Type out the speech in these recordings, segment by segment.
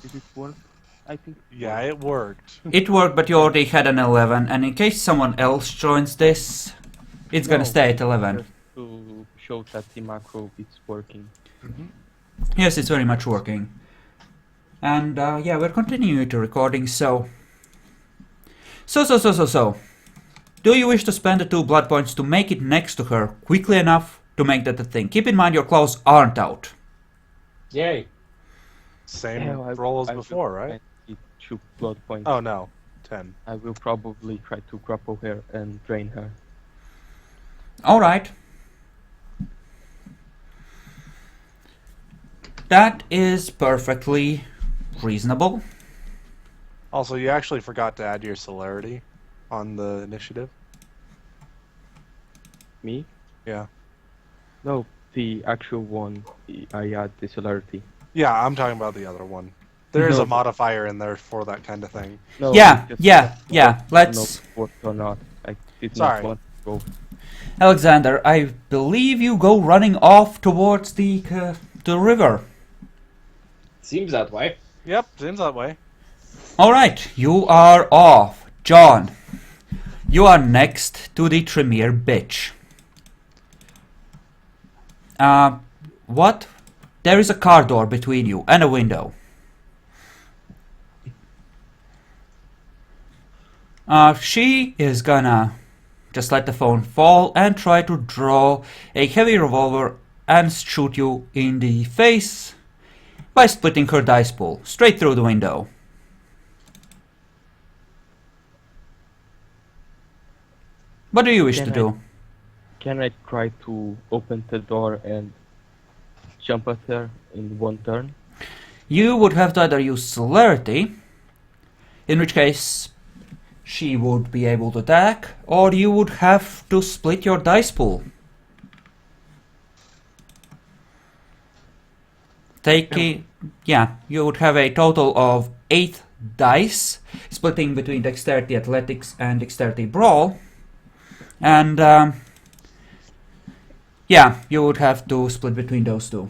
Did it work? I think Yeah, it worked. It worked, but you already had an 11, and in case someone else joins this, it's gonna no, stay at 11. just to show that the macro is working. Yes, it's very much working. And yeah, we're continuing the recording, so... So. Do you wish to spend the 2 blood points to make it next to her quickly enough to make that a thing? Keep in mind your clothes aren't out. Yay. Same Yeah, roll as I before, will right? spend the 2 blood points. Oh no, 10. I will probably try to grapple her and drain her. Alright. That is perfectly reasonable. Also, you actually forgot to add your celerity on the initiative. Me? Yeah. No, the actual one, I add the celerity. Yeah, I'm talking about the other one. There is No. a modifier in there for that kind of thing. No, Yeah, I just yeah, let's... know what or not. I did Sorry. not want to go. Alexander, I believe you go running off towards the river. Seems that way. Yep, seems that way. Alright, you are off. John, you are next to the Tremere bitch. What? There is a car door between you and a window. She is gonna just let the phone fall and try to draw a heavy revolver and shoot you in the face by splitting her dice pool straight through the window. What do you wish to do? Can I try to open the door and jump at her in one turn? You would have to either use celerity, in which case she would be able to attack, or you would have to split your dice pool. Yeah, you would have a total of 8 dice, splitting between dexterity athletics and dexterity brawl. And yeah, you would have to split between those two.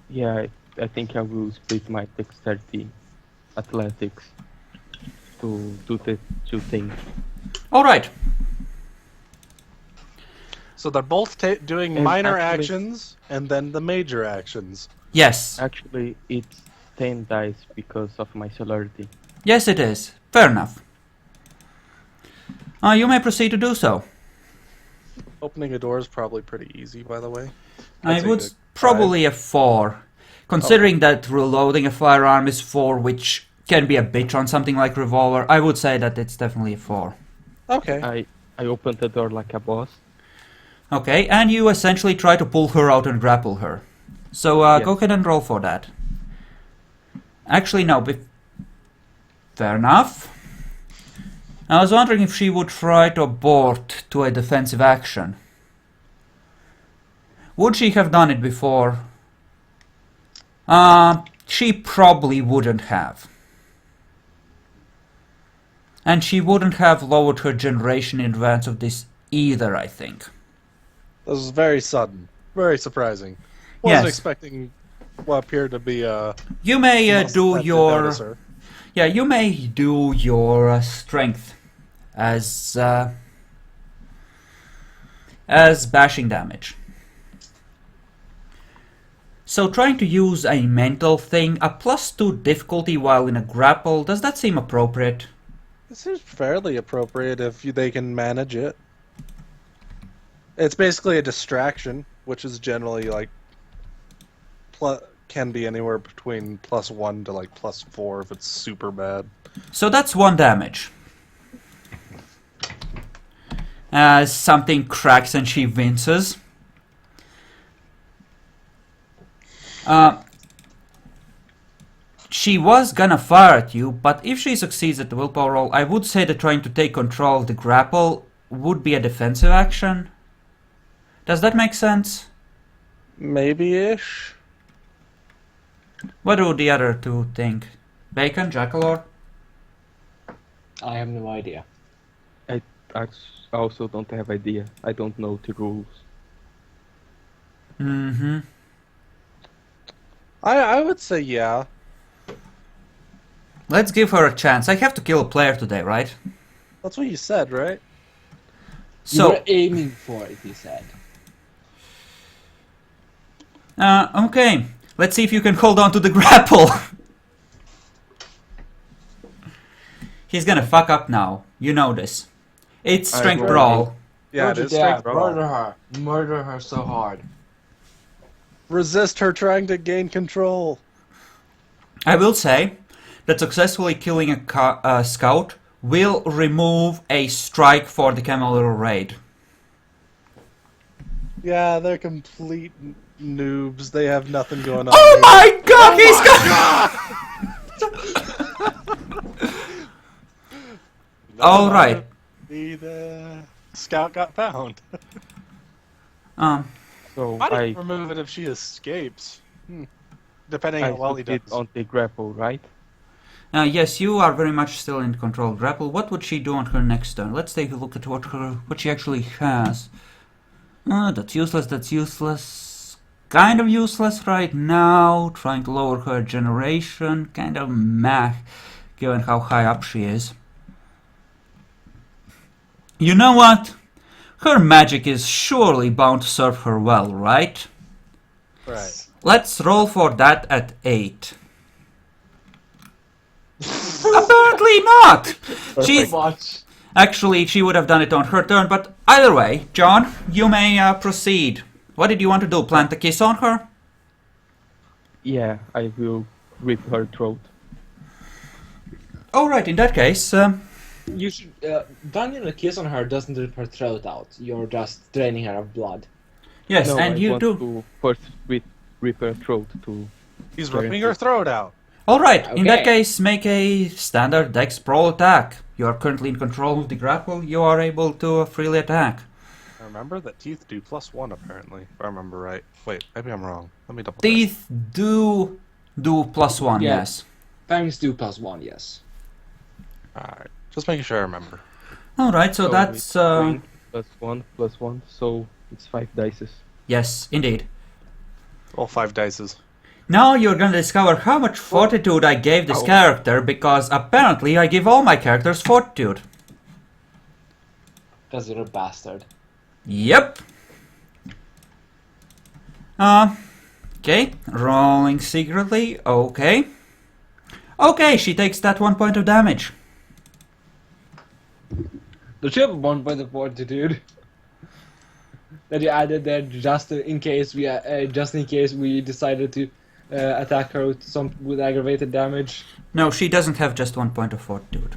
Yeah, I think I will split my dexterity athletics to do the 2 things. Alright. So they're both doing And minor actually- actions and then the major actions. Yes. Actually, it's 10 dice because of my celerity. Yes, it is. Fair enough. You may proceed to do so. Opening a door is probably pretty easy, by the way. I I'd say would like probably a 4. Considering that reloading a firearm is 4, which can be a bitch on something like revolver, I would say that it's definitely a 4. Okay. I opened the door like a boss. Okay, and you essentially try to pull her out and grapple her. So Yes. go ahead and roll for that. Actually, no. Fair enough. I was wondering if she would try to abort to a defensive action. Would she have done it before? She probably wouldn't have. And she wouldn't have lowered her generation in advance of this either, I think. This was very sudden. Very surprising. Wasn't Yes. expecting what appeared to be a... You may do must your... notice her. Yeah, you may do your strength as bashing damage. So trying to use a mental thing, a +2 difficulty while in a grapple, does that seem appropriate? It seems fairly appropriate if they can manage it. It's basically a distraction, which is generally like can be anywhere between +1 to like +4 if it's super bad. So that's 1 damage. As something cracks and she winces. She was gonna fire at you, but if she succeeds at the willpower roll, I would say that trying to take control of the grapple would be a defensive action. Does that make sense? Maybe-ish. What do the other two think? Bacon, Jackalor? I have no idea. I also don't have idea. I don't know the rules. Mm-hmm. I would say yeah. Let's give her a chance. I have to kill a player today, right? That's what you said, right? You were So, aiming for it, he said. okay. Let's see if you can hold on to the grapple. He's gonna fuck up now. You know this. It's I strength will- brawl. Yeah, Don't it you is dare strength brawl. murder her. Murder her so hard. Resist her trying to gain control. I will say that successfully killing a scout will remove a strike for the cavalry raid. Yeah, they're complete noobs. They have nothing going on. Oh here. my god, All right. The scout got found. So I I didn't remove it if she escapes. Depending on how well he put it does. on the grapple, right? Yes, you are very much still in control. Grapple. What would she do on her next turn? Let's take a look at what she actually has. That's useless. That's useless. Kind of useless right now. Trying to lower her generation. Kind of meh, given how high up she is. You know what? Her magic is surely bound to serve her well, right? Right. Let's roll for that at 8. Apparently not! She's Much. actually, she would have done it on her turn, but either way, John, you may proceed. What did you want to do? Plant a kiss on her? Yeah, I will rip her throat. Alright, in that case, You should. Daniel, a kiss on her doesn't rip her throat out. You're just draining her of blood. yes, No, and I you want do. to first rip her throat to. He's ripping her throat out. Alright, in that Okay. case, make a standard dex brawl attack. You are currently in control of the grapple, you are able to freely attack. I remember that teeth do +1 apparently, if I remember right. Wait, maybe I'm wrong. Let me double check. Teeth do +1, Yeah. yes. Fangs do +1, yes. Alright, just making sure I remember. Alright, so that's, it's strength +1, so it's 5 dices. yes, indeed. All 5 dices. Now you're gonna discover how much fortitude I gave this character, because apparently I give all my characters fortitude. Because you're a bastard. Yep. Okay, rolling secretly, okay. Okay, she takes that 1 point of damage. Don't you have 1 point of fortitude? That you added there just in case we decided to attack her with aggravated damage. No, she doesn't have just 1 point of fortitude.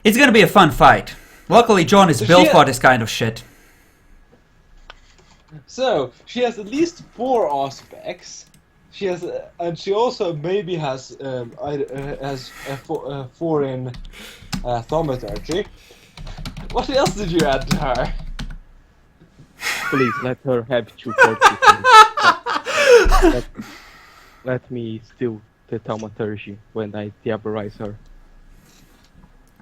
It's gonna be a fun fight. Luckily, John is So built she- for this kind of shit. So she has at least 4 aspects. She has, and she also maybe has four in thaumaturgy. What else did you add to her? Please let her have 2 fortitude. let me steal the thaumaturgy when I diabolize her.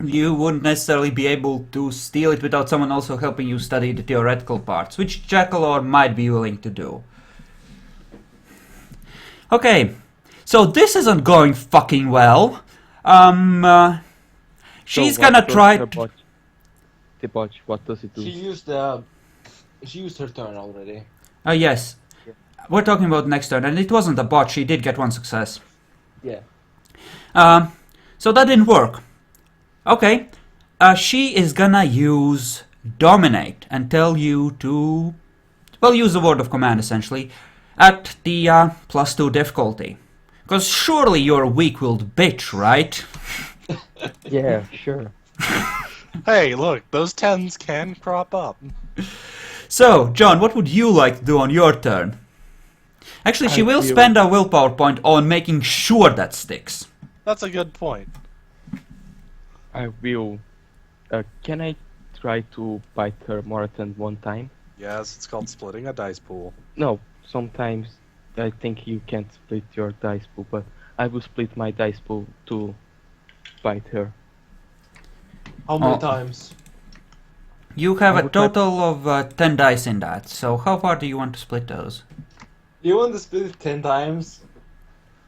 You wouldn't necessarily be able to steal it without someone also helping you study the theoretical parts, which Jackalor might be willing to do. Okay, so this isn't going fucking well. She's So gonna what does try. The botch, what does it do? She used her turn already. Yes, we're talking about next turn, and it wasn't a bot. She did get 1 success. Yeah. So that didn't work. Okay, she is gonna use dominate and tell you to, well, use the word of command essentially at the +2 difficulty. Because surely you're a weak-willed bitch, right? Yeah, sure. Hey, look, those 10s can crop up. So, John, what would you like to do on your turn? Actually, she I will feel- spend a willpower point on making sure that sticks. That's a good point. I will. Can I try to bite her more than 1 time? Yes, it's called splitting a dice pool. No, sometimes I think you can't split your dice pool, but I will split my dice pool to bite her. How many Oh. times? You have I a would like- total of 10 dice in that, so how far do you want to split those? You want to split it 10 times?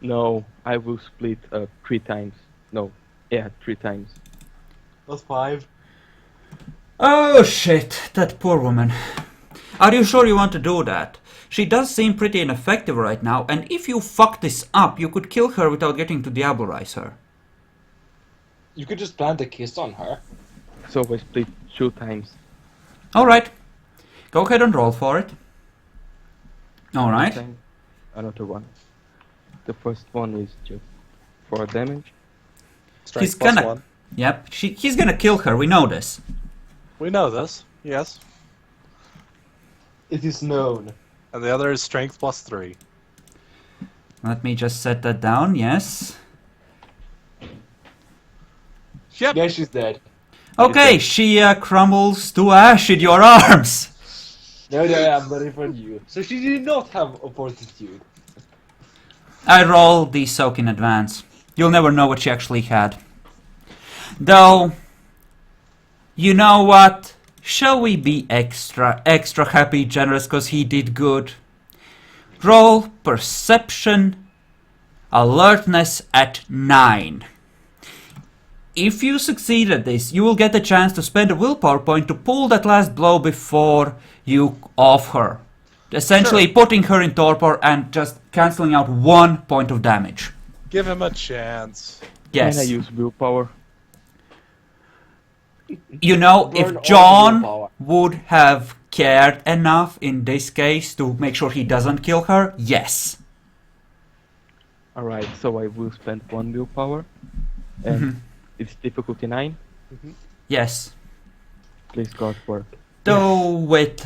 No, I will split 3 times. No, yeah, 3 times. That's 5. Oh shit, that poor woman. Are you sure you want to do that? She does seem pretty ineffective right now, and if you fuck this up, you could kill her without getting to diabolise her. You could just plant a kiss on her. So I split 2 times. Alright, go ahead and roll for it. Alright, Time, another one. The first one is just 4 damage. Strength He's plus gonna- 1. yep, he's gonna kill her, we know this. We know this. Yes. It is known. And the other is strength plus 3. Let me just set that down, yes. Yep. Yeah, she's dead. Okay, she crumbles to ash in your arms. No, I'm ready for you. So she did not have a fortitude. I rolled the soak in advance. You'll never know what she actually had. Though, you know what? Shall we be extra happy, generous, because he did good? Roll perception, alertness at 9. If you succeed at this, you will get the chance to spend a willpower point to pull that last blow before you off her. Essentially putting her in torpor and just cancelling out 1 point of damage. Give him a chance. Yes. Can I use willpower? You know, Burn all if the John willpower. would have cared enough in this case to make sure he doesn't kill her, yes. Alright, so I will spend 1 willpower. And Mhm. it's difficulty 9. Yes. Please God work. Though with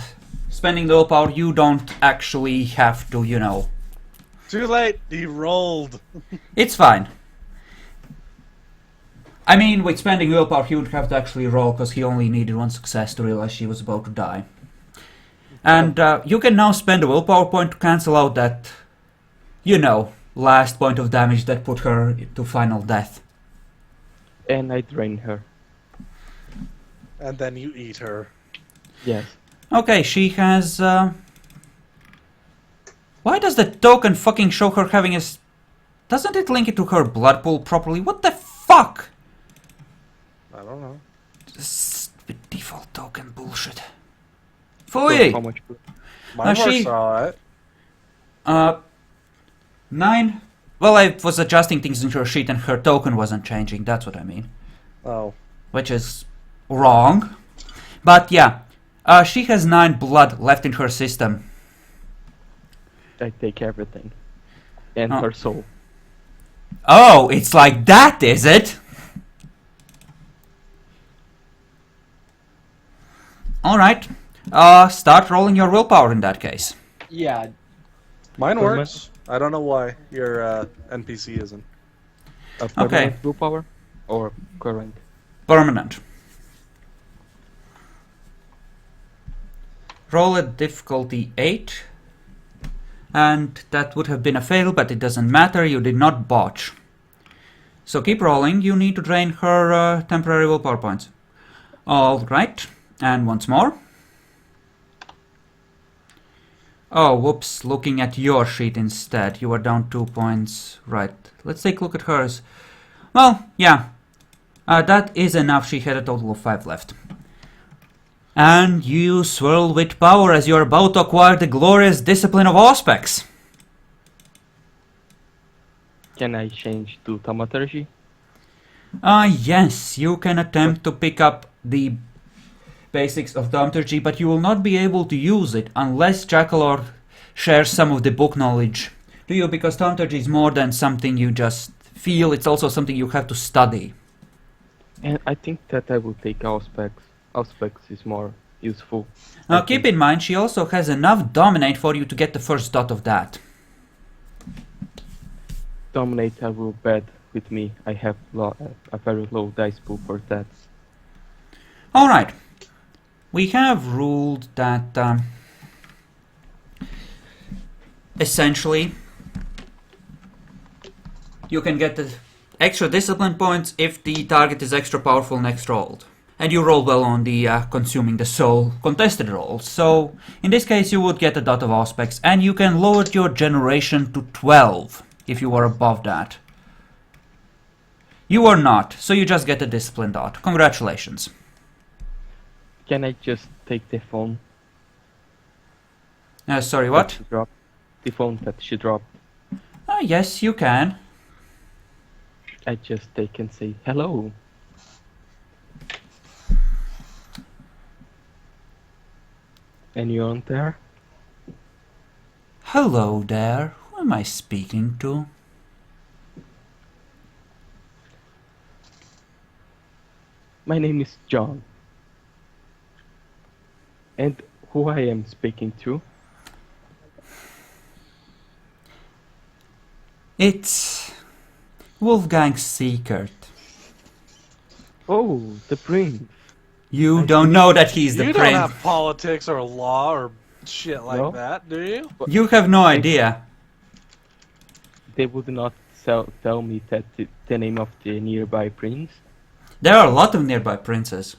spending the willpower, you don't actually have to, you know. Too late. He rolled. It's fine. I mean, with spending willpower, he would have to actually roll because he only needed 1 success to realize she was about to die. And you can now spend a willpower point to cancel out that, you know, last point of damage that put her to final death. And I drain her. And then you eat her. Yes. Okay, she has. Why does the token fucking show her having a. Doesn't it link it to her blood pool properly? What the fuck? I don't know. Stupid default token bullshit. So Fooey! how much? Mine she- works alright. 9. Well, I was adjusting things in her sheet and her token wasn't changing, that's what I mean. Oh. Which is wrong. But yeah, she has 9 blood left in her system. I take everything. And Oh. her soul. Oh, it's like that, is it? Alright. Start rolling your willpower in that case. Yeah. Mine Permanent? works. I don't know why your NPC isn't. A permanent willpower? Or current? Permanent. Roll a difficulty 8. And that would have been a fail, but it doesn't matter, you did not botch. So keep rolling, you need to drain her temporary willpower points. Alright, and once more. Oh, whoops, looking at your sheet instead, you are down 2 points. Right, let's take a look at hers. Well, yeah, that is enough, she had a total of 5 left. And you swirl with power as you are about to acquire the glorious discipline of Auspex. Can I change to thaumaturgy? Yes, you can attempt to pick up the basics of thaumaturgy, but you will not be able to use it unless Jackalor shares some of the book knowledge to you, because thaumaturgy is more than something you just feel, it's also something you have to study. And I think that I will take Auspex. Auspex is more useful. Now keep in mind, she also has enough dominate for you to get the first dot of that. Dominate I will bet with me. I have a very low dice pool for that. Alright. We have ruled that essentially you can get the extra discipline points if the target is extra powerful next rolled. And you roll well on the consuming the soul contested roll. So in this case you would get a dot of aspects, and you can lower your generation to 12 if you are above that. You are not, so you just get a discipline dot. Congratulations. Can I just take the phone? Sorry, that what? she dropped? The phone that she dropped. Yes, you can. I just take and say hello. Anyone there? Hello there. Who am I speaking to? My name is John. And who I am speaking to? It's Wolfgang Seekert. Oh, the prince. You I don't see. know that he's the You don't prince. have politics or law or shit like No? that, do you? You have no idea. They would not tell me that the name of the nearby prince. There are a lot of nearby princes.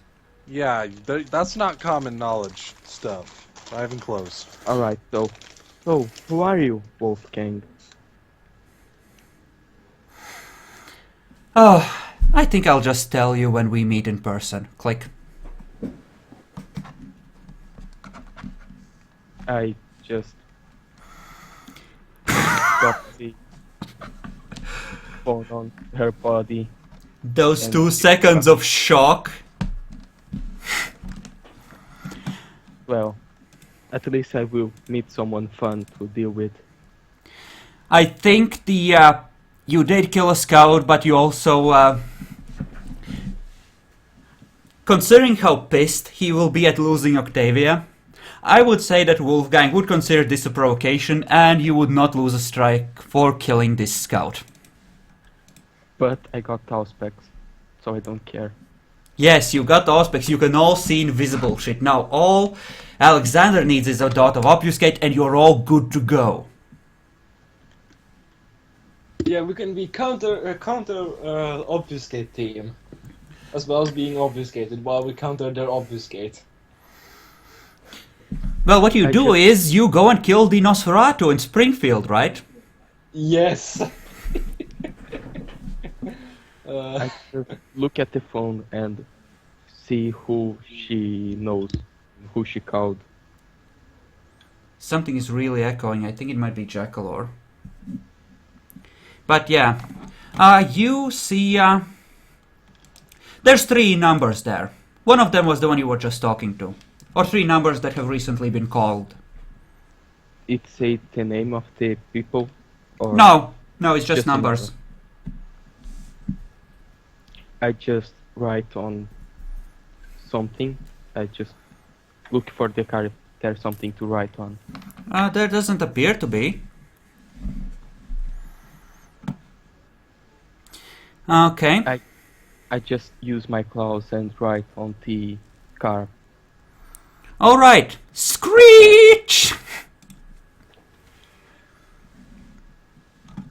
Yeah, that's not common knowledge stuff. Not even close. Alright, so who are you, Wolfgang? Oh, I think I'll just tell you when we meet in person. Click. I just got the phone on her body. Those And- 2 seconds of shock. Well, at least I will meet someone fun to deal with. I think you did kill a scout, but you also considering how pissed he will be at losing Octavia, I would say that Wolfgang would consider this a provocation, and you would not lose a strike for killing this scout. But I got Auspex, so I don't care. Yes, you got the aspects, you can all see invisible shit. Now all Alexander needs is a dot of obfuscate, and you're all good to go. Yeah, we can be counter obfuscate team, as well as being obfuscated while we counter their obfuscate. Well, what you I do just- is you go and kill the Nosferatu in Springfield, right? Yes. I just look at the phone and see who she knows, who she called. Something is really echoing. I think it might be Jackalor. But yeah, you see, there's 3 numbers there. One of them was the one you were just talking to. Or 3 numbers that have recently been called. It said the name of the people? Or No, it's just Just a numbers. I just write on something. I just look for the character, something to write on. There doesn't appear to be. Okay. I just use my claws and write on the car. Alright. Screech!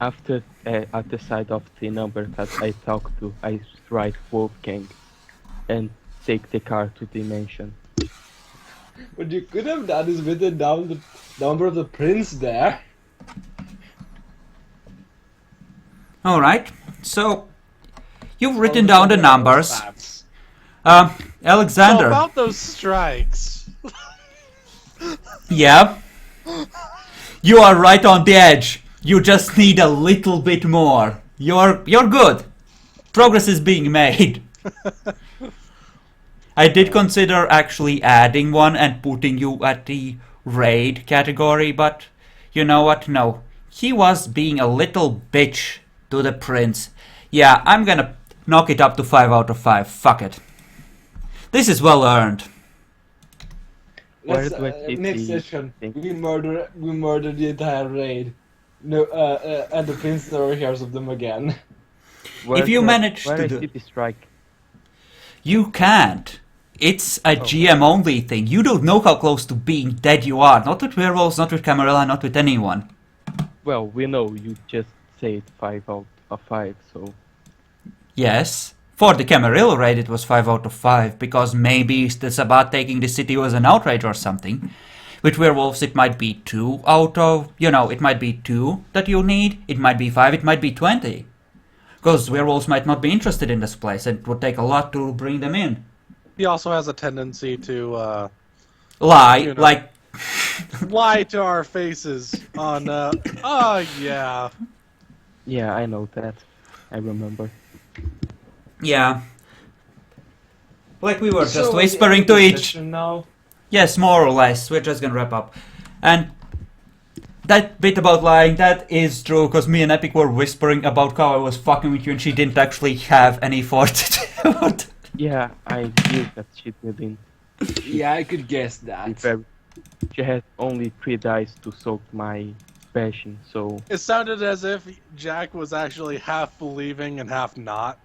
After, at the side of the number that I talk to, I write Wolfgang and take the car to the mansion. What you could have done is written down the number of the prince there. Alright. So, you've written down the numbers. So Alexander. about those strikes. Yeah. You are right on the edge. You just need a little bit more. You're good. Progress is being made. I did consider actually adding one and putting you at the raid category, but you know what? No. He was being a little bitch to the prince. Yeah, I'm gonna knock it up to 5 out of 5. Fuck it. This is well earned. Where Let's, do I keep next the session, thing? we murder the entire raid. No, and the prince never hears of them again. Where If you do I- manage where to I do- see the strike? You can't. It's a GM only thing. You don't know how close to being dead you are. Not with werewolves, not with Camarilla, not with anyone. Well, we know you just said 5 out of 5, so Yes, For the Camarilla raid, it was 5 out of 5, because maybe the Sabbat taking the city was an outrage or something. With werewolves, it might be 2 out of, it might be 2 that you need, it might be 5, it might be 20. Because werewolves might not be interested in this place, and it would take a lot to bring them in. He also has a tendency to Lie, like... lie to our faces on, yeah. Yeah, I know that. I remember. Yeah. Like we were just So, whispering to each... now. Yes, more or less. We're just gonna wrap up. And that bit about lying, that is true, because me and Epic were whispering about how I was fucking with you and she didn't actually have any fortitude. Yeah, I knew that she didn't. Yeah, I could guess that. She had only 3 dice to soak my passion, so... It sounded as if Jack was actually half believing and half not.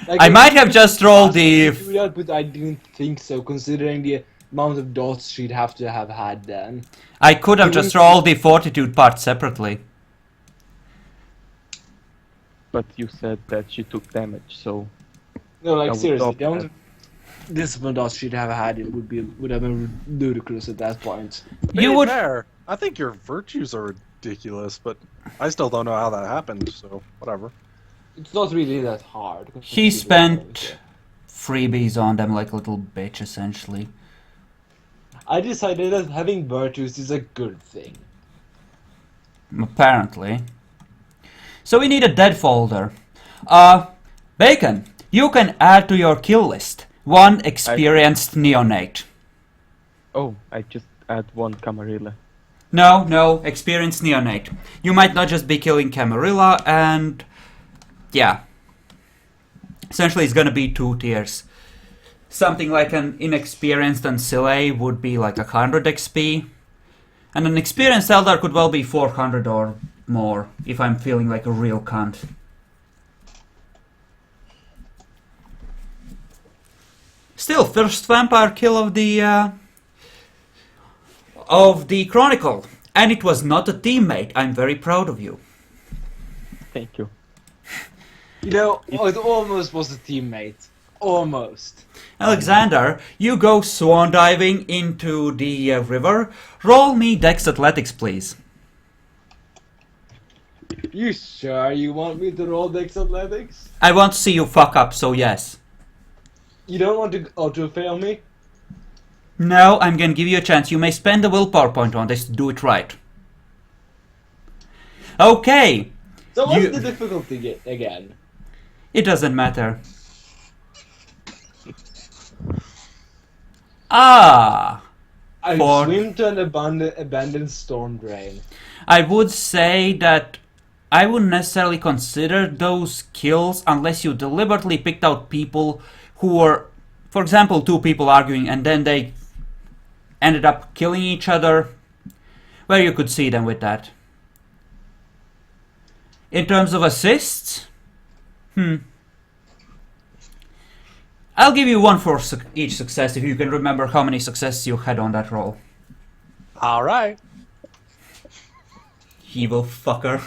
Like, I might have just rolled the... But I didn't think so, considering the amount of dots she'd have to have had then. I could have just rolled the fortitude part separately. But you said that she took damage, so... No, I like would seriously, stop the amount of discipline dots she'd have had it would have been ludicrous at that point. You would... Fair. I think your virtues are ridiculous, but I still don't know how that happened, so whatever. It's not really that hard. He spent freebies on them like a little bitch, essentially. I decided that having virtues is a good thing. Apparently. So we need a dead folder. Bacon, you can add to your kill list 1 experienced neonate. Oh, I just add 1 Camarilla. No, experienced neonate. You might not just be killing Camarilla, and... yeah. Essentially, it's gonna be 2 tiers. Something like an inexperienced Ancillary would be like 100 XP. And an experienced Eldar could well be 400 or more, if I'm feeling like a real cunt. Still, first vampire kill of the Chronicle. And it was not a teammate. I'm very proud of you. Thank you. You know, it almost was a teammate. Almost. Alexander, you go swan diving into the river. Roll me Dex Athletics, please. You sure you want me to roll Dex Athletics? I want to see you fuck up, so yes. You don't want to auto-fail me? No, I'm gonna give you a chance. You may spend a willpower point on this to do it right. Okay. So what's the difficulty again? It doesn't matter. Ah! I For- swim to an abandoned storm drain. I would say that I wouldn't necessarily consider those kills unless you deliberately picked out people who were, for example, 2 people arguing and then they ended up killing each other, where you could see them with that. In terms of assists, I'll give you 1 for each success if you can remember how many successes you had on that roll. Alright. Evil fucker.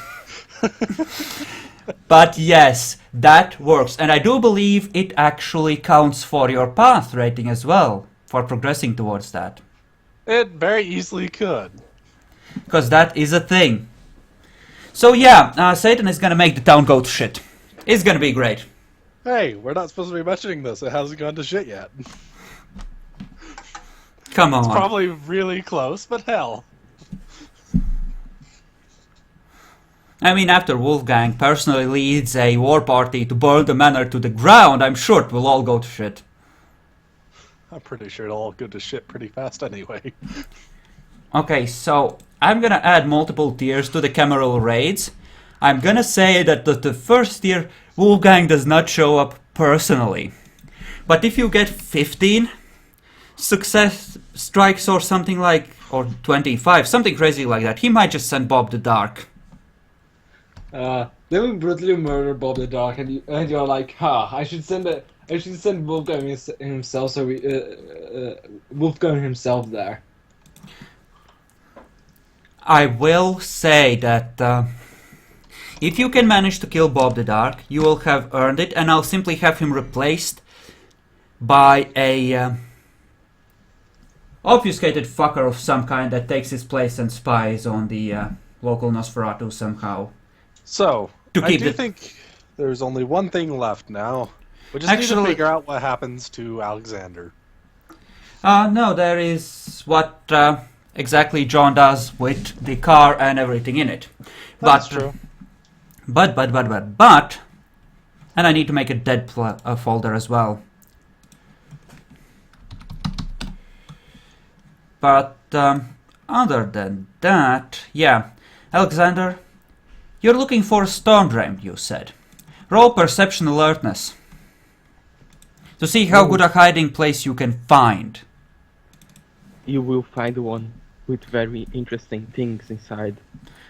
But yes, that works. And I do believe it actually counts for your path rating as well, for progressing towards that. It very easily could. Because that is a thing. So yeah, Satan is gonna make the town go to shit. It's gonna be great. Hey, we're not supposed to be mentioning this. It hasn't gone to shit yet. Come on. It's probably really close, but hell. I mean, after Wolfgang personally leads a war party to burn the manor to the ground, I'm sure it will all go to shit. I'm pretty sure it'll all go to shit pretty fast anyway. Okay, so I'm gonna add multiple tiers to the Camarilla raids. I'm gonna say that the first tier, Wolfgang does not show up personally. But if you get 15 success strikes or something like, or 25, something crazy like that, he might just send Bob the Dark. They will brutally murder Bob the Dark, and you're like, I should send Wolfgang himself, so Wolfgang himself there. I will say that If you can manage to kill Bob the Dark, you will have earned it, and I'll simply have him replaced by a obfuscated fucker of some kind that takes his place and spies on the local Nosferatu somehow. So, To I keep do it- think there's only one thing left now. We just need Actually- to figure out what happens to Alexander. No, there is what exactly John does with the car and everything in it. That's true. But, and I need to make a dead folder as well. But other than that, yeah, Alexander, you're looking for a storm drain, you said. Roll perception alertness to see how good a hiding place you can find. You will find one with very interesting things inside.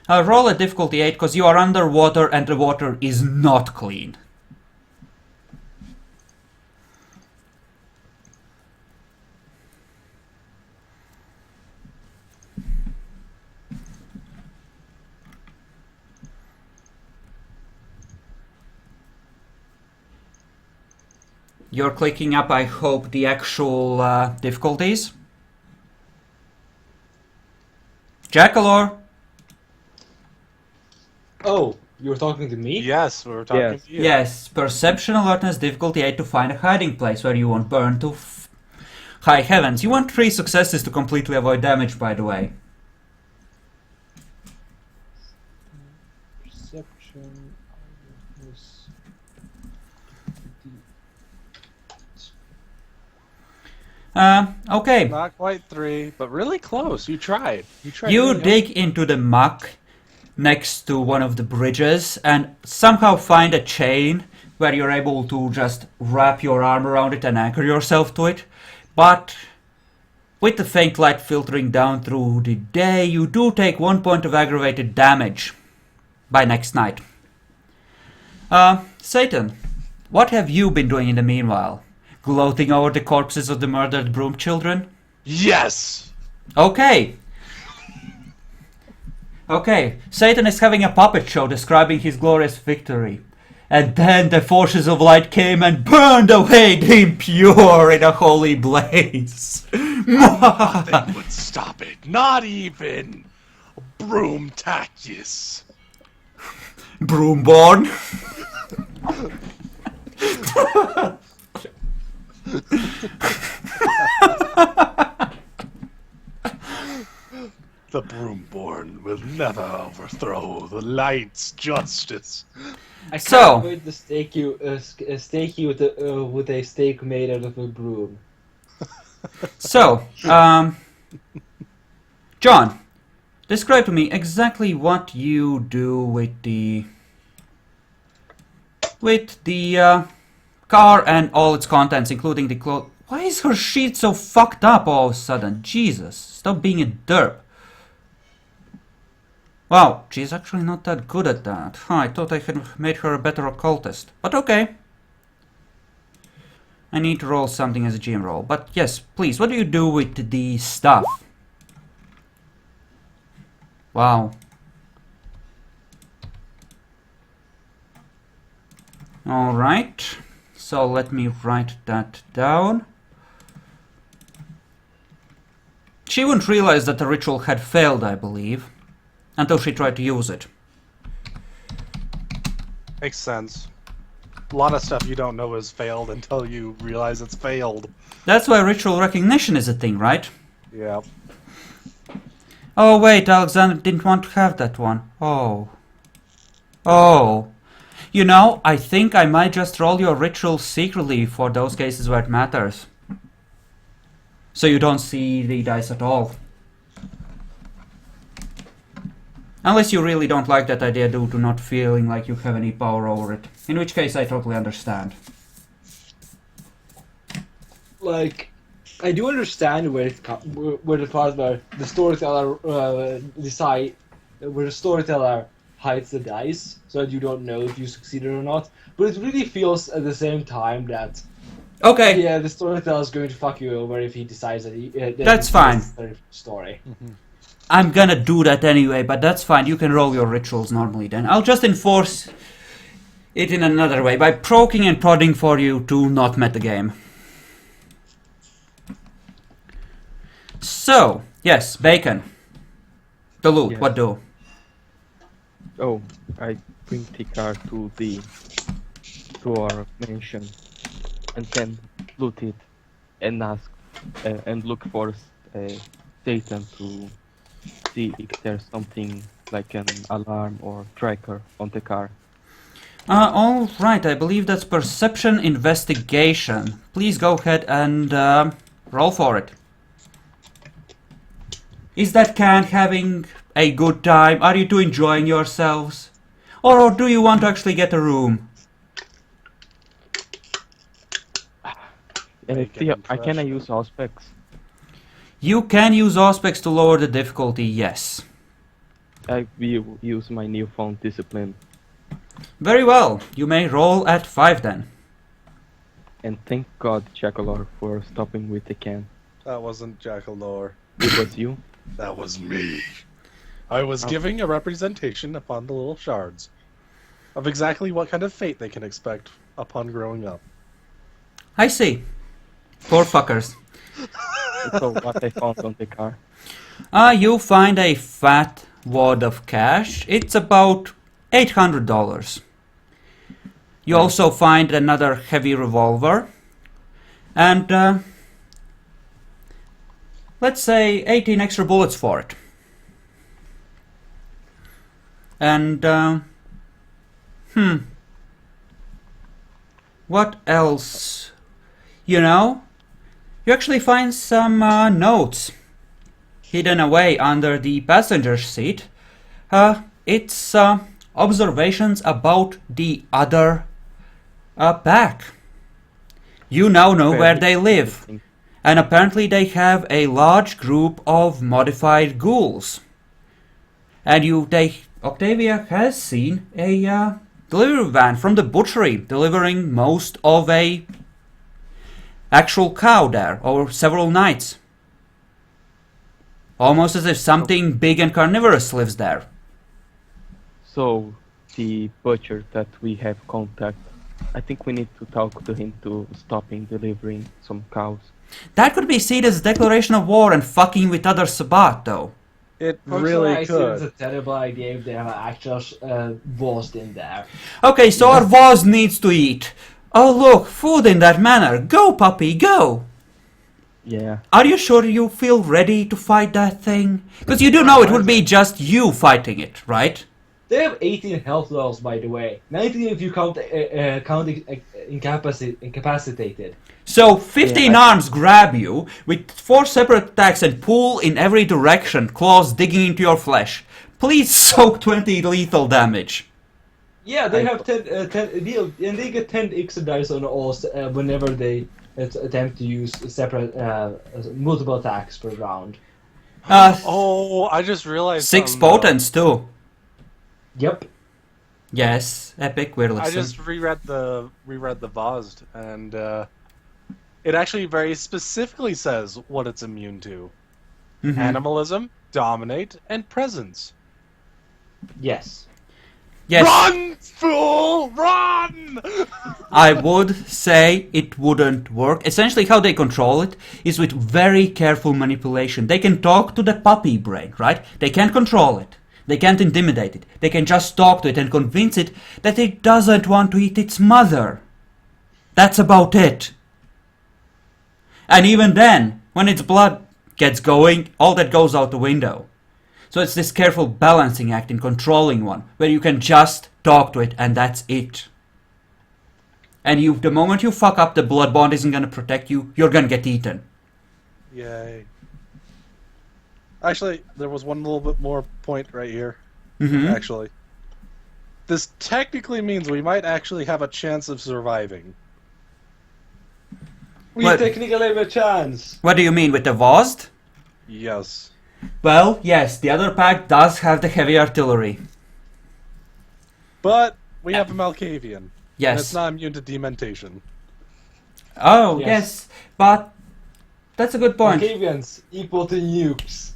Roll a difficulty 8 because you are underwater and the water is not clean. You're clicking up, I hope, the actual difficulties. Jackalor, Oh, you were talking to me? Yes, we were talking Yes. to you. yes, perception alertness difficulty 8 to find a hiding place where you won't burn to high heavens. You want 3 successes to completely avoid damage, by the way. Perception. awareness, Okay. Not quite 3, but really close. You tried. You tried. You really hard. dig into the muck next to one of the bridges and somehow find a chain where you're able to just wrap your arm around it and anchor yourself to it. But with the faint light filtering down through the day, you do take 1 point of aggravated damage by next night. Satan, what have you been doing in the meanwhile? Gloating over the corpses of the murdered broom children? Yes. Okay. Okay, Satan is having a puppet show describing his glorious victory. And then the forces of light came and burned away the impure in a holy blaze. Nothing would stop it. Not even Broomtacius. Broomborn. The Broomborn will never overthrow the light's justice. I So- can't wait to stake you with a stake made out of a broom. So, John, describe to me exactly what you do with the car and all its contents, including the clothes. Why is her sheet so fucked up all of a sudden? Jesus, stop being a derp. Wow, she's actually not that good at that. Huh, I thought I had made her a better occultist. But okay. I need to roll something as a GM roll. But yes, please, what do you do with the stuff? Wow. Alright. So let me write that down. She wouldn't realize that the ritual had failed, I believe, until she tried to use it. Makes sense. A lot of stuff you don't know has failed until you realize it's failed. That's why ritual recognition is a thing, right? Yeah. Oh wait, Alexander didn't want to have that one. Oh. Oh. You know, I think I might just roll your ritual secretly for those cases where it matters. So you don't see the dice at all. Unless you really don't like that idea due to not feeling like you have any power over it. In which case I totally understand. Like, I do understand where the part where the storyteller decide where the storyteller hides the dice so that you don't know if you succeeded or not. But it really feels at the same time that Okay, yeah, the storyteller is going to fuck you over if he decides that That's fine. their story. I'm gonna do that anyway, but that's fine. You can roll your rituals normally then. I'll just enforce it in another way by proking and prodding for you to not metagame. So, yes, Bacon. The loot, Yes. what do? Oh, I bring the car to our mansion and then loot it and ask and look for Satan to see if there's something like an alarm or tracker on the car. Alright, I believe that's perception investigation. Please go ahead and roll for it. Is that can having a good time? Are you two enjoying yourselves? Or do you want to actually get a room? And Make an can I impression. use aspects? You can use aspects to lower the difficulty, yes. I will use my newfound discipline. Very well, you may roll at 5 then. And thank God, Chacolor, for stopping with the can. That wasn't Jackal. It was you? That was me. I was Oh. giving a representation upon the little shards of exactly what kind of fate they can expect upon growing up. I see. Poor fuckers. So what I found on the car. You find a fat wad of cash. It's about $800. You also find another heavy revolver. And, let's say 18 extra bullets for it. And, what else? You know, you actually find some notes hidden away under the passenger seat. It's observations about the other pack. You now know where Very they live. interesting. And apparently they have a large group of modified ghouls. And Octavia has seen a delivery van from the butchery delivering most of a actual cow there over several nights. Almost as if something big and carnivorous lives there. So the butcher that we have contact, I think we need to talk to him to stop him delivering some cows. That could be seen as a declaration of war and fucking with other Sabbat, though. It Personally, really I see it as a could. terrible idea if they have an actual boss in there. Okay, so our Vaz needs to eat. Oh look, food in that manner. Go, puppy, go! Yeah. Are you sure you feel ready to fight that thing? Because you do know it would be just you fighting it, right? They have 18 health levels, by the way. 19 if you count incapacitated. So 15 Yeah, arms grab you with 4 separate attacks and pull in every direction, claws digging into your flesh. Please soak 20 lethal damage. Yeah, they have 10, and they get 10 extra dice on all whenever they attempt to use separate, multiple attacks per round. Oh, I just realized 6 something, though. potents too. Yep. Yes, epic, we're I listening. just reread the Vozd, and it actually very specifically says what it's immune to: Mhm. animalism, dominate, and presence. Yes. Yes, Run, fool, run! I would say it wouldn't work. Essentially, how they control it is with very careful manipulation. They can talk to the puppy brain, right? They can't control it. They can't intimidate it. They can just talk to it and convince it that it doesn't want to eat its mother. That's about it. And even then, when its blood gets going, all that goes out the window. So it's this careful balancing act in controlling one, where you can just talk to it and that's it. And the moment you fuck up, the blood bond isn't gonna protect you, you're gonna get eaten. Yay. Actually, there was one little bit more point right here. Mm-hmm. Actually. This technically means we might actually have a chance of surviving. We What? technically have a chance. What do you mean with the Vozd? Yes. Well, yes, the other pack does have the heavy artillery. But we have a Malkavian. And Yes. it's not immune to dementation. Oh, Yes. yes, but that's a good point. Malkavians equal to nukes.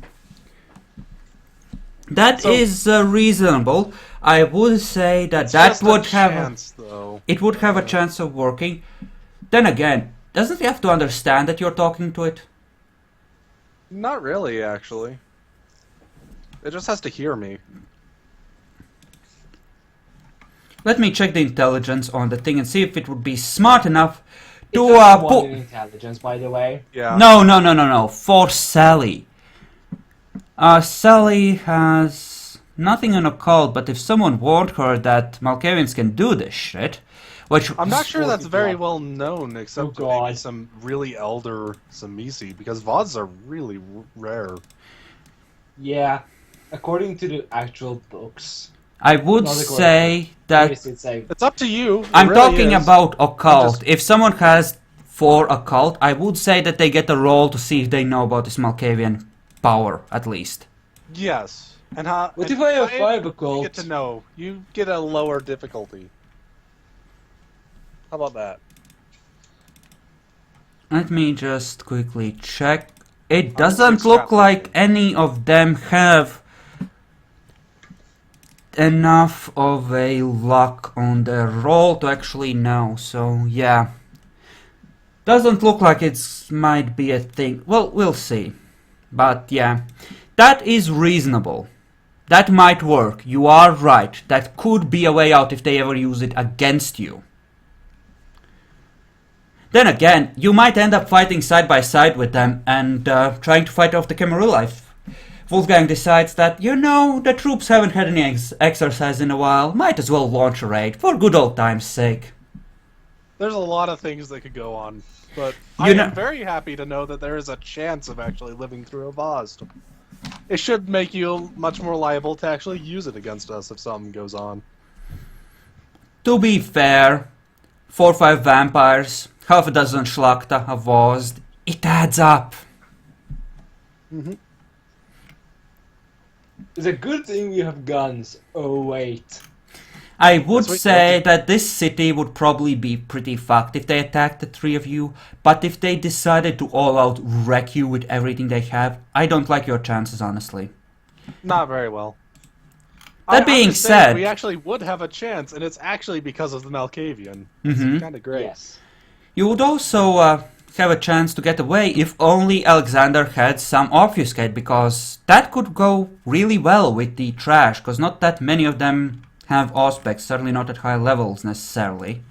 That is reasonable. I would say that It's that just would a have chance, though. it would have a chance of working. Then again, doesn't he have to understand that you're talking to it? Not really, actually. It just has to hear me. Let me check the intelligence on the thing and see if it would be smart enough It to doesn't want put. any intelligence, by the way. Yeah. No. For Sally. Sally has nothing on occult, but if someone warned her that Malkavians can do this shit, which I'm not sure that's very God. well known, except Oh, to maybe God. some really elder Samisi, because VODs are really rare. Yeah, according to the actual books. I would Not according say that Yes, it's a It's up to you. It I'm really talking is. about occult. just- If someone has 4 occult, I would say that they get a roll to see if they know about this Malkavian power, at least. Yes. And how? What and if I have I- 5 You occult? get to know. You get a lower difficulty. How about that? Let me just quickly check. It I'm doesn't six look stats, like okay. any of them have enough of a luck on their roll to actually know. So yeah, doesn't look like it might be a thing. Well, we'll see. But yeah, that is reasonable. That might work. You are right. That could be a way out if they ever use it against you. Then again, you might end up fighting side by side with them and trying to fight off the Camarilla if Wolfgang decides that, you know, the troops haven't had any exercise in a while, might as well launch a raid for good old time's sake. There's a lot of things that could go on, but You I know- am very happy to know that there is a chance of actually living through a VOD. It should make you much more liable to actually use it against us if something goes on. To be fair, 4 or 5 vampires, half a dozen Schlachta, a Vozd, it adds up. It's a good thing we have guns. Oh wait. I would Sweet, say okay. that this city would probably be pretty fucked if they attacked the 3 of you, but if they decided to all out wreck you with everything they have, I don't like your chances, honestly. Not very well. That I'm being just saying, said- we actually would have a chance, and it's actually because of the Malkavian. Mhm. It's kind of great. Yes. You would also have a chance to get away if only Alexander had some Obfuscate, because that could go really well with the trash, because not that many of them have Auspex, certainly not at high levels necessarily.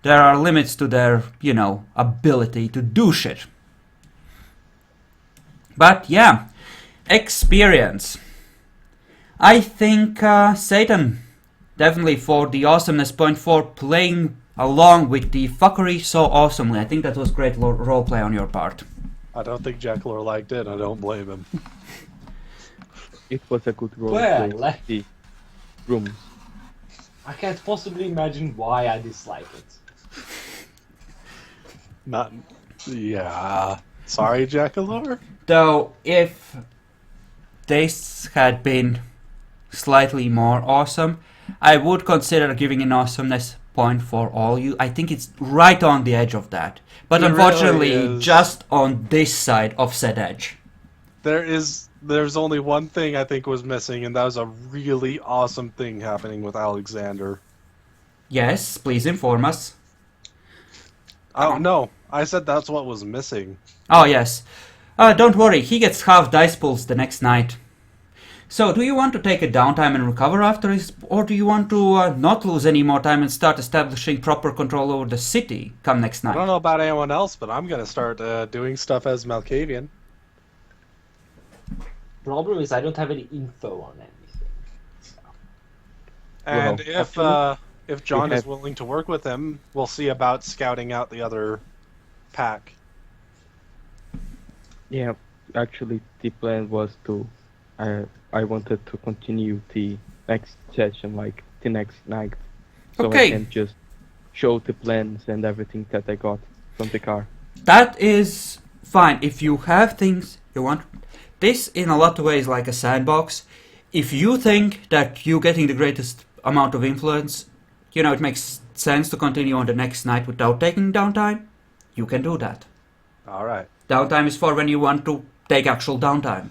There are limits to their, you know, ability to do shit. But yeah, experience. I think Satan, definitely for the awesomeness point for playing along with the fuckery so awesomely. I think that was great roleplay on your part. I don't think Jackalor liked it. I don't blame him. It was a good role Well, play. The rooms. I can't possibly imagine why I dislike it. Not. Yeah. Sorry, Jackalor. Though, if this had been slightly more awesome, I would consider giving an awesomeness point for all you. I think it's right on the edge of that. But It unfortunately, really is. just on this side of said edge. There's only one thing I think was missing, and that was a really awesome thing happening with Alexander. Yes, please inform us. Oh no, I said that's what was missing. Oh, yes. Don't worry, he gets half dice pulls the next night. So, do you want to take a downtime and recover after this, or do you want to not lose any more time and start establishing proper control over the city come next I night? don't know about anyone else, but I'm gonna start doing stuff as Malkavian. Problem is I don't have any info on anything. So. And Well, if John is have- willing to work with him, we'll see about scouting out the other pack. Yeah, actually, the plan was to. I wanted to continue the next session, like the next night, so Okay. I can just show the plans and everything that I got from the car. That is fine. If you have things you want, this in a lot of ways like a sandbox. If you think that you're getting the greatest amount of influence, you know, it makes sense to continue on the next night without taking downtime, you can do that. All right. Downtime is for when you want to take actual downtime.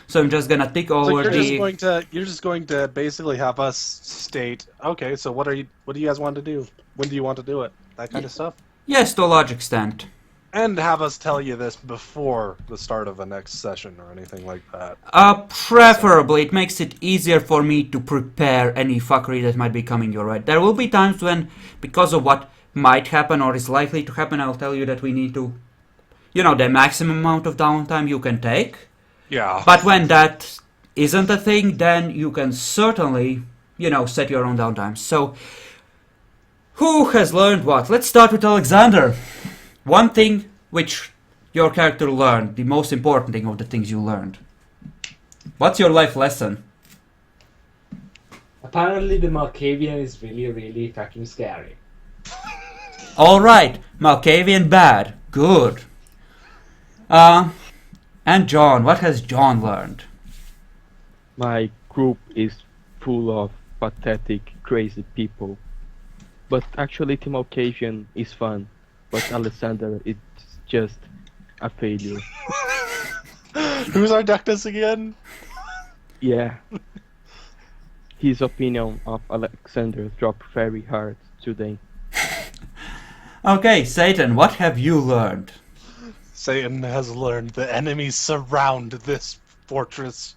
So I'm just gonna tick So over you're just going to basically have us state, okay, so what do you guys want to do? When do you want to do it? That kind of stuff. Yes, to a large extent. And have us tell you this before the start of the next session or anything like that. Preferably, it makes it easier for me to prepare any fuckery that might be coming your way. There will be times when, because of what might happen or is likely to happen, I'll tell you that we need to, the maximum amount of downtime you can take. Yeah. But when that isn't a thing, then you can certainly, set your own downtime. So, who has learned what? Let's start with Alexander. One thing which your character learned, the most important thing of the things you learned. What's your life lesson? Apparently, the Malkavian is really, really fucking scary. Alright, Malkavian bad. Good. And John, what has John learned? My group is full of pathetic, crazy people. But actually, Team Occasion is fun. But Alexander is just a failure. Who's our Ductus again? Yeah. His opinion of Alexander dropped very hard today. Okay, Satan, what have you learned? Satan has learned the enemies surround this fortress,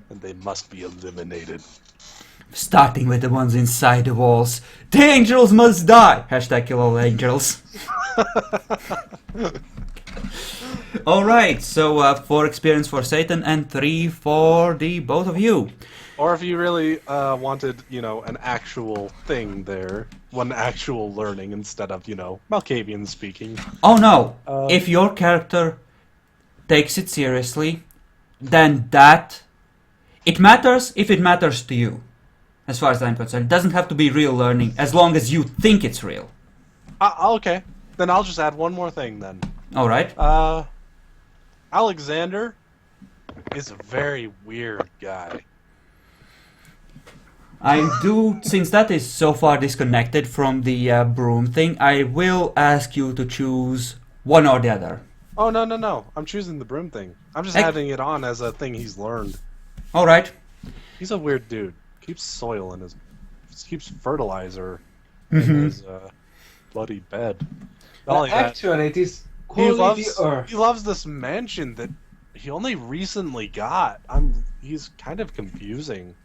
and they must be eliminated. Starting with the ones inside the walls. The angels must die! Hashtag kill all angels. Alright, so 4 experience for Satan and 3 for the both of you. Or if you really wanted, an actual thing there, one actual learning instead of, Malkavian speaking. Oh no, if your character takes it seriously, then it matters if it matters to you. As far as I'm concerned, it doesn't have to be real learning, as long as you think it's real. Okay, then I'll just add one more thing then. Alright. Alexander is a very weird guy. Since that is so far disconnected from the broom thing, I will ask you to choose one or the other. Oh, no. I'm choosing the broom thing. I'm just adding it on as a thing he's learned. Alright. He's a weird dude. Keeps soil in keeps fertilizer in his bloody bed. Not only that, Actually, it is quality earth. he loves this mansion that he only recently got. He's kind of confusing.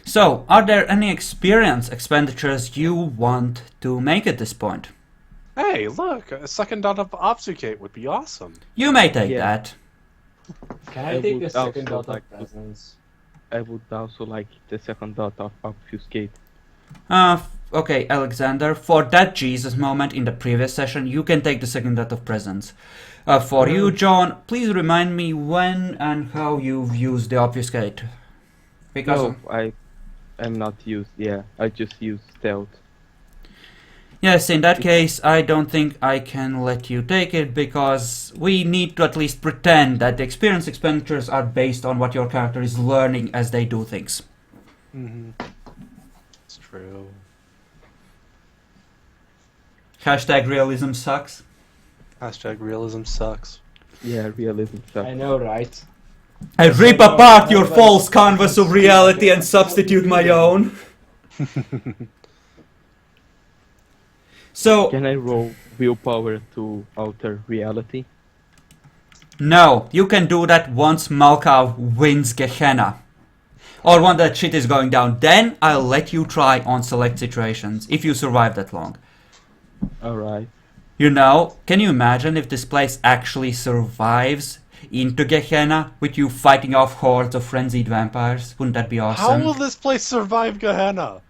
So, are there any experience expenditures you want to make at this point? Hey, look, a second dot of obfuscate would be awesome. You may take Yeah. that. Can I I take would a second also dot like of to- presence? I would also like the second dot of obfuscate. Okay, Alexander, for that Jesus moment in the previous session, you can take the second dot of presence. For you, John, please remind me when and how you've used the obfuscate. Because No, I am not used. Yeah, I just use stealth. yes, in that case, I don't think I can let you take it because we need to at least pretend that the experience expenditures are based on what your character is learning as they do things. It's true. Hashtag realism sucks. Hashtag realism sucks. Yeah, realism I stuff. know, right? I rip apart your false canvas of reality and substitute my own. So, Can I roll willpower to alter reality? no, you can do that once Malkav wins Gehenna. Or when that shit is going down. Then I'll let you try on select situations, if you survive that long. Alright. Can you imagine if this place actually survives into Gehenna with you fighting off hordes of frenzied vampires? Wouldn't that be How awesome? will this place survive Gehenna?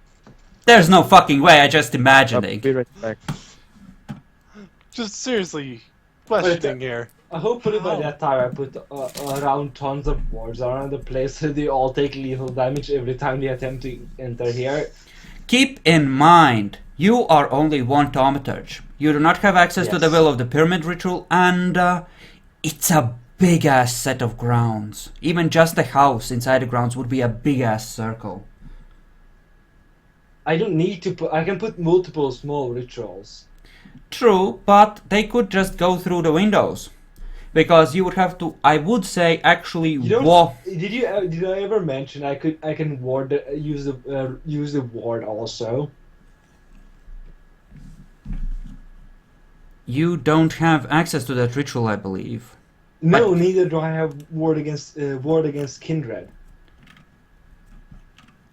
There's no fucking way, I just I'll imagining. be right back. Just seriously questioning here. Hopefully by that time I put around tons of wards around the place so they all take lethal damage every time they attempt to enter here. Keep in mind, you are only one thaumaturge. You do not have access to the Yes. will of the pyramid ritual, and it's a big ass set of grounds. Even just the house inside the grounds would be a big ass circle. I don't need to put. I can put multiple small rituals. True, but they could just go through the windows. because you would have to, I would say, actually You don't. walk. Did I ever mention I can use the ward also? You don't have access to that ritual, I believe. No, But- neither do I have ward against kindred.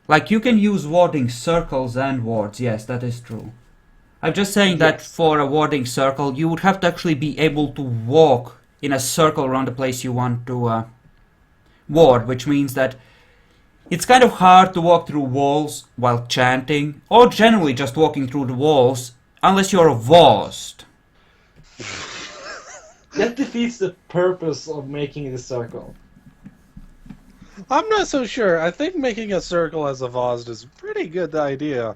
Like, you can use warding circles and wards, yes, that is true. I'm just saying that Yes. for a warding circle, you would have to actually be able to walk in a circle around the place you want to ward, which means that it's kind of hard to walk through walls while chanting, or generally just walking through the walls, unless you're a Vost. That defeats the purpose of making the circle. I'm not so sure. I think making a circle as a Vost is a pretty good idea.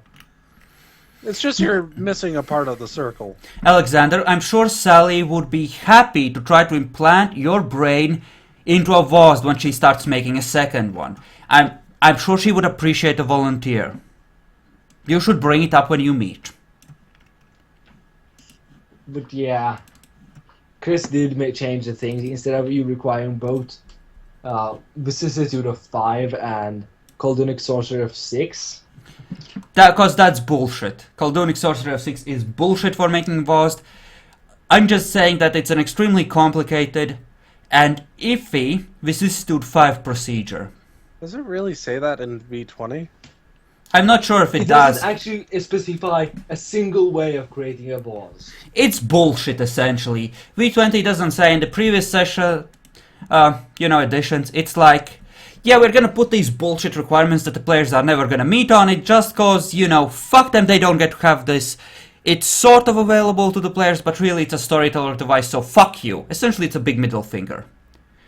It's just you're missing a part of the circle. Alexander, I'm sure Sally would be happy to try to implant your brain into a Vost when she starts making a second one. I'm sure she would appreciate a volunteer. You should bring it up when you meet. But yeah, Chris did change the things. Instead of you requiring both vicissitude of 5 and Coldunic Sorcery of 6. Because that's bullshit. Coldunic Sorcery of 6 is bullshit for making Vost. I'm just saying that it's an extremely complicated and iffy vicissitude 5 procedure. Does it really say that in V20? I'm not sure if it It does. doesn't actually specify a single way of creating a boss. It's bullshit, essentially. V20 doesn't say in the previous session, editions, it's like, yeah, we're gonna put these bullshit requirements that the players are never gonna meet on it just cause, fuck them, they don't get to have this. It's sort of available to the players, but really it's a storyteller device, so fuck you. Essentially, it's a big middle finger.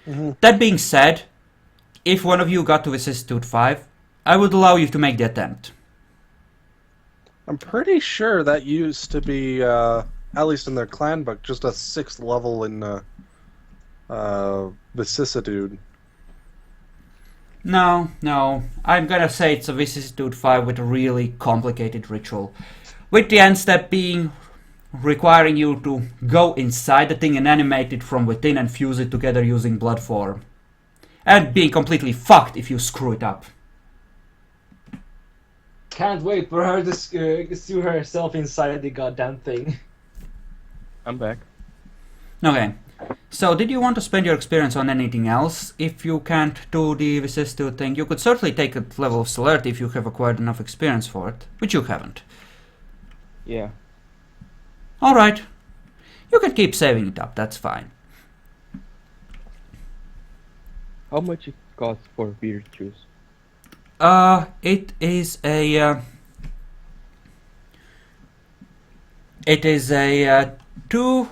Mm-hmm. That being said, if one of you got to vicissitude 5, I would allow you to make the attempt. I'm pretty sure that used to be, at least in their clan book, just a 6th level in vicissitude. No, I'm gonna say it's a vicissitude 5 with a really complicated ritual. With the end step being requiring you to go inside the thing and animate it from within and fuse it together using blood form. And being completely fucked if you screw it up. Can't wait for her to see herself inside the goddamn thing. I'm back. Okay, so did you want to spend your experience on anything else? If you can't do the vicissitude thing, you could certainly take a level of celerity if you have acquired enough experience for it, which you haven't. Yeah. Alright, you can keep saving it up, that's fine. How much it costs for virtues? It is a 2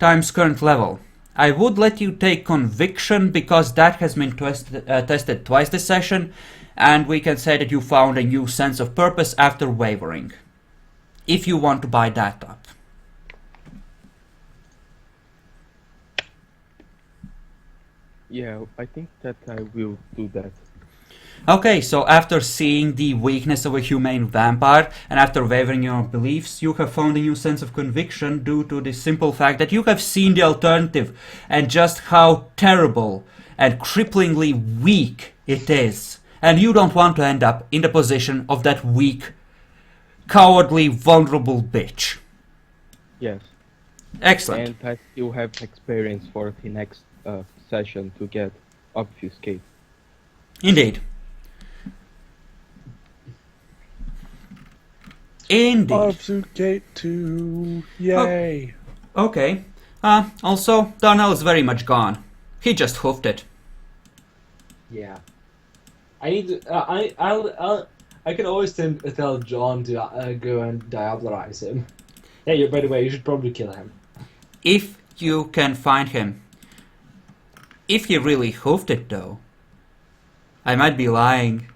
times current level. I would let you take conviction because that has been tested twice this session, and we can say that you found a new sense of purpose after wavering. If you want to buy that up. Yeah, I think that I will do that. Okay, so after seeing the weakness of a humane vampire and after wavering your beliefs, you have found a new sense of conviction due to the simple fact that you have seen the alternative and just how terrible and cripplingly weak it is. And you don't want to end up in the position of that weak, cowardly, vulnerable bitch. Yes. Excellent. And I still have experience for the next session to get obfuscate. Indeed. Indeed. Obfuscate 2. Yay. Okay. Also, Darnell is very much gone. He just hoofed it. Yeah. I need to. I can always tell John to go and diabolarize him. Hey, by the way, you should probably kill him. If you can find him. If he really hoofed it, though. I might be lying.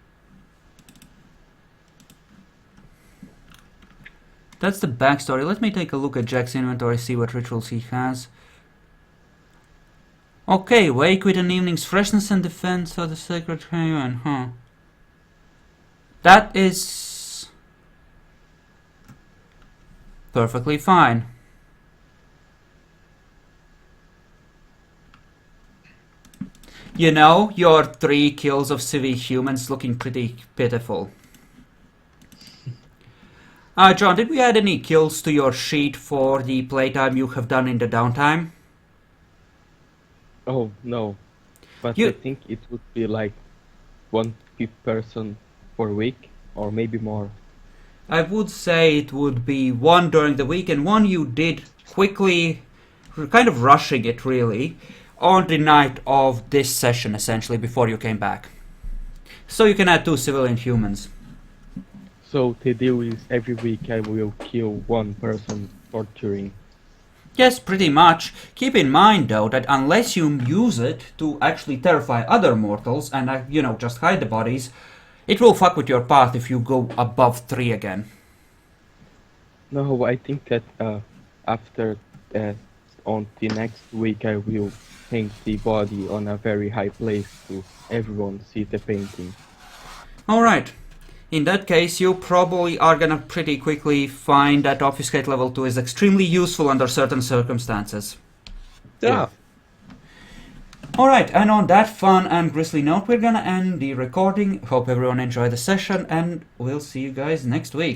That's the backstory. Let me take a look at Jack's inventory, see what rituals he has. Okay, wake with an evening's freshness and defense of the sacred haven, huh? That is perfectly fine. You know, your 3 kills of civil humans looking pretty pitiful. John, did we add any kills to your sheet for the playtime you have done in the downtime? Oh, no. But You- I think it would be like 1 person per week, or maybe more. I would say it would be 1 during the week and 1 you did quickly, kind of rushing it really, on the night of this session essentially before you came back. So you can add 2 civilian humans. So the deal is every week I will kill 1 person torturing. Yes, pretty much. Keep in mind though that unless you use it to actually terrify other mortals and just hide the bodies, it will fuck with your path if you go above 3 again. No, I think that after on the next week I will hang the body on a very high place to everyone see the painting. Alright. In that case, you probably are gonna pretty quickly find that Obfuscate level 2 is extremely useful under certain circumstances. Yeah. Alright, and on that fun and grisly note, we're gonna end the recording. Hope everyone enjoyed the session, and we'll see you guys next week.